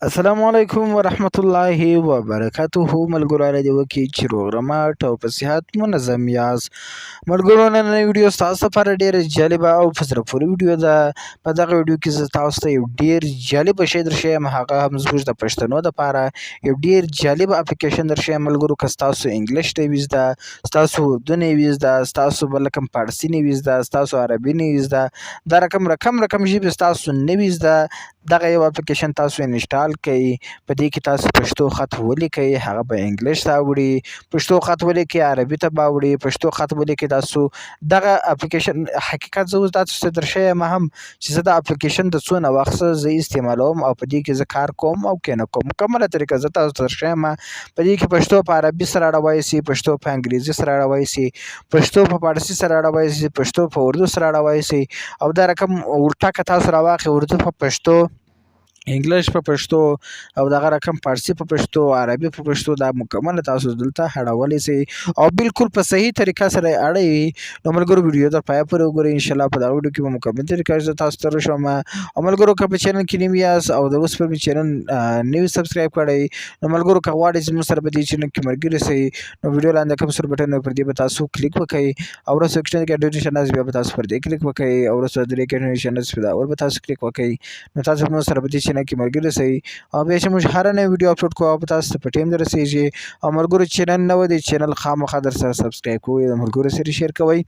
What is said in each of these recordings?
السلام علیکم ورحمت الله وبرکاته ملګرو راډیو کې چې روغرمټ او په صحت منظم یاست ملګرو نن ویډیو تاسو لپاره ډېر جالب او په زړه پورې ویډیو ده په دغه ویډیو کې زه تاسو ته یو ډېر جالب شی درښیم هغه هم زموږ د پښتنو دپاره یو ډېر جالب اپلیکیشن درښیم ملګرو که ستاسو انګلیش نه وي زده ستاسو اردو نه وي زده ستاسو بل کوم فارسي نه وي زده ستاسو عربي نه وي زده دا رقم ژبې ستاسو نه وي زده دغه یو اپلیکیشن تاسو انسټال کړئ په دې کې تاسو پښتو خط ولیکئ هغه به انګلیش ته اوړي پښتو خط ولیکئ عربي ته به اوړي پښتو خط ولیکئ تاسو دغه اپلیکیشن حقیقت زه اوس تاسو ته درښیم هم چې زه د اپلیکیشن د څونه وخت زه استعمالوم او په دې کې زه کار کوم او که نه کوم مکمله طریقه زه تاسو ته درښیم په دې کې پښتو په عربي سره اړولی سي پښتو په انګریزي سره اړولی سي پښتو په فارسي سره اړولی سي پښتو په اردو سره اړولی سي او دا رقم الټا که تاسو راواخلئ اردو په پښتو انګلیش په پښتو او دغه رقم فارسي په پښتو عربي په پښتو دا مکمل تاسو دلته اړولی سئ او بالکل په صحیح طریقه سره اړوي نو ملګرو ویډیو تر پایه پورې وګورئ انشاءالله په دغه ویډیو کې به مکمل طریقه زه تاسو ته رسوم او ملګرو که په چینل کې نوي یاست او د اوس پر مې چینل نوي سبسکرایب کړئ نو ملګرو که غواړئ چې زموږ سره په دې چینل کې ملګري سئ نو ویډیو لاندې کوم سور بټن پر دې به تاسو کلیک وکړئ او وروسته کوچنی نوټیفیکیشن بیا به تاسو پر دې کلیک وکړئ او وروسته درې نوټیفیکیشن به تاسو کلیک وکړئ نو تاسو زموږ سره په دې چینل کې ملګري سئ او بیا چې موږ هره نوې ویډیو اپلوډ کوو او په تاسو ته په ټایم دررسیږي او ملګرو چې نن نوی دی چینل خامخا در سره سبسکرایب کوئ د ملګرو سره شیر کوئ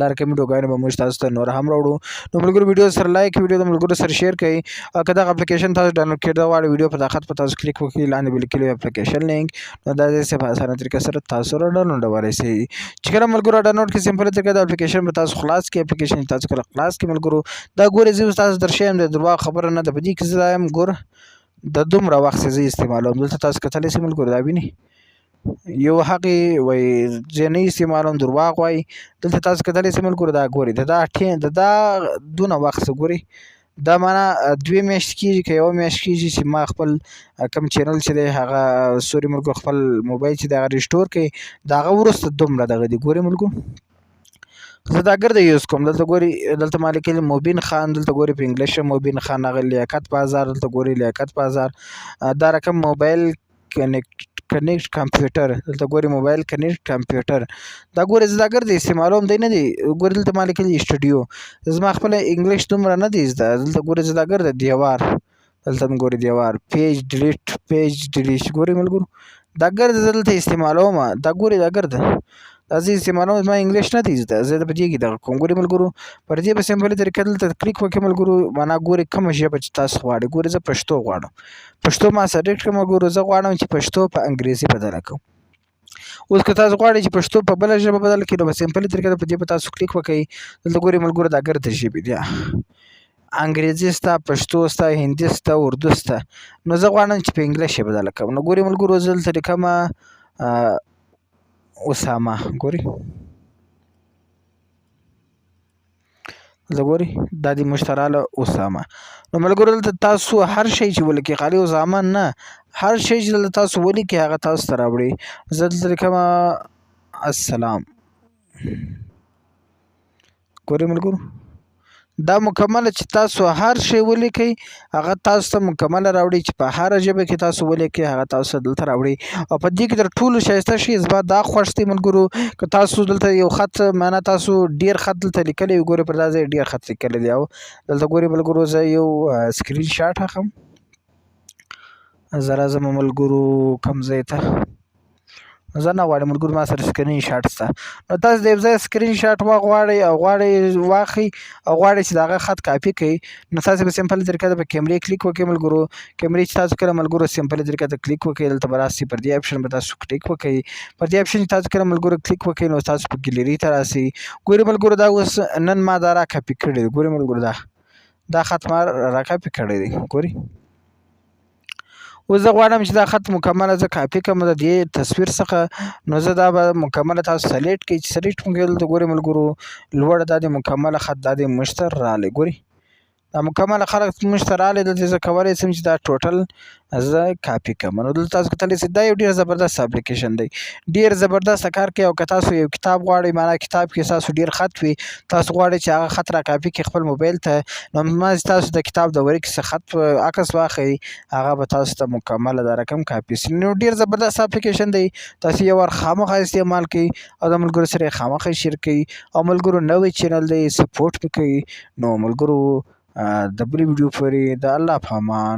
دا رقم ویډیوګانې به موږ تاسو ته نور هم راوړو نو ملګرو ویډیو سره لایک ویډیو د ملګرو سره شیر کړئ او که دغه اپلیکیشن تاسو ډاونلوډ کړی غواړئ ویډیو په دغه خط په تاسو کلیک وکړئ لاندې به لیکلي وي اپلیکیشن لینک نو دا داسې په اسانه طریقه سره تاسو را ډاونلوډولی شئ چې کله ملګرو ډاونلوډ کړئ سمپله طریقه د اپلیکیشن به تاسو خلاص کړئ اپلیکیشن تاسو کله خلاص کړئ ملګرو دا ګورئ زه اوس تاسو درښیم د درواغ خبره نه ده په دې کې زه یم ګور د دومره وخت زه استعمالوم دلته تاسو کتلی شئ ملګرو دا وینئ یو هغې وایي زه نه استعمالوم درواغ وایي دلته تاسو کتلی شئ ملګرو دا ګورئ د دا دونه وخت څه ګورئ دا معنا 2 میاشتې کېږي که 1 میاشت کېږي چې ما خپل کوم چینل چې دی هغه سوري ملګرو خپل موبایل چې دی هغه ریسټور کړئ د هغه وروسته دومره دغه دی ګورئ ملګرو زه دا ګرده یوز کوم دلته ګورئ دلته ما لیکلي مبین خان دلته ګورئ په انګلیش مبین خان هغه لیاقت بازار دلته ګورئ لیاقت بازار دا رقم موبایل کنیکټ کمپیوټر دلته ګورئ موبایل کنیکټ کمپیوټر دا ګورئ زه دا ګرده استعمالوم دی نه دی ګورئ دلته ما لیکلي سټوډیو زما خپله انګلیش دومره نه دی زده دلته ګورئ زه دا ګرده دیوار دلته هم ګورئ دیوار پیج ډیلیټ ګورئ ملګرو دا ګرده زه دلته استعمالوم دا ګورئ دا ګرده دا زه استعمالوم زما انګلیش نه دی زده زه په دې کې دغه کوم ګورئ ملګرو پر دې په سمپلې طریقه دلته کلیک وکړئ ملګرو معنا ګورئ کومه ژبه چې تاسو غواړئ ګورئ زه پښتو غواړم پښتو ما سلیکټ کړم ملګرو زه غواړم چې پښتو په انګریزي بدله کړم اوس که تاسو غواړئ چې پښتو په بله ژبه بدله کړئ نو په سمپلې طریقه په دې په تاسو کلیک وکړئ دلته ګورئ ملګرو دا ګرده ژبې دي انګریزي سته پښتو سته هندي سته اردو سته نو زه غواړم چې په انګلیش یې بدله کړم نو ګورئ ملګرو زه دلته لیکمه اسامه ګورئ دلته ګورئ دا دې موږ ته راغله اسامه نو ملګرو دلته تاسو هر شی چې ولیکئ خالي اسامه نه هر شی چې دلته تاسو ولیکئ هغه تاسو ته راوړي زه دلته لیکمه السلام ګورئ ملګرو دا مکمله چې تاسو هر شی ولیکئ هغه تاسو ته مکمله راوړي چې په هره ژبه کې تاسو ولیکئ هغه تاسو ته دلته راوړي او په دې کې تر ټولو ښایسته شی زما دا خوښ دی ملګرو که تاسو دلته یو خط معنا تاسو ډېر خط دلته لیکلی وي ګورئ پر دا ځای ډېر خط لیکلی دی او دلته ګورئ ملګرو زه یو سکرین شاټ اخلم زه راځم ملګرو کوم ځای ته زه نه غواړم ملګرو ما سره سکرین شاټ شته نو تاسو د یو ځای سکرین شاټ وغواړئ او غواړئ واخلئ او غواړئ چې د هغه خط کاپي کړئ نو تاسو په سمپل طریقه د په کیمرې کلیک وکړئ ملګرو کیمرې چې تاسو کله ملګرو سمپل طریقه ته کلیک وکړئ دلته به راسي پر دې اپشن به تاسو کلیک وکړئ پر دې اپشن چې تاسو کله ملګرو کلیک وکړئ نو تاسو په ګیلري ته راسي ګورئ ملګرو دا اوس نن ما دا را کاپي کړی دی ګورئ ملګرو دا خط ما را کاپي کړی دی ګورئ اوس زه غواړم چې دا خط مکمله زه کاپي کړم د دې تصویر څخه نو زه دا به مکمله تاسو سلیکټ کړئ چې سلیکټ مو کړئ دلته ګورئ ملګرو لوړ دا د مکمله خط دا د موږ ته راغلی ګورئ دا مکمل خلک موږ ته راغلي دلته زه کولی شم چې دا ټوټل زه کاپي کړم. نو دلته تاسو کتلی شئ دا یو ډېر زبردست اپلیکیشن دی، ډېر زبردسته کار کوي. او که تاسو یو کتاب غواړئ معنا کتاب کې ستاسو ډېر خط وي، تاسو غواړئ چې هغه خط را کاپي کړئ خپل موبایل ته، نو هماغسې تاسو د کتاب د ورقې څخه خط عکس واخلئ، هغه به تاسو ته مکمله دا رقم کاپي سي. نو ډېر زبردست اپلیکیشن دی، تاسو یو وار خامخا استعمال کړئ او د ملګرو سره یې خامخا شیر کړئ. او ملګرو نوی چینل دی سپورټ مې کوي. نو ملګرو د بلې ویډیو پورې د الله په امان.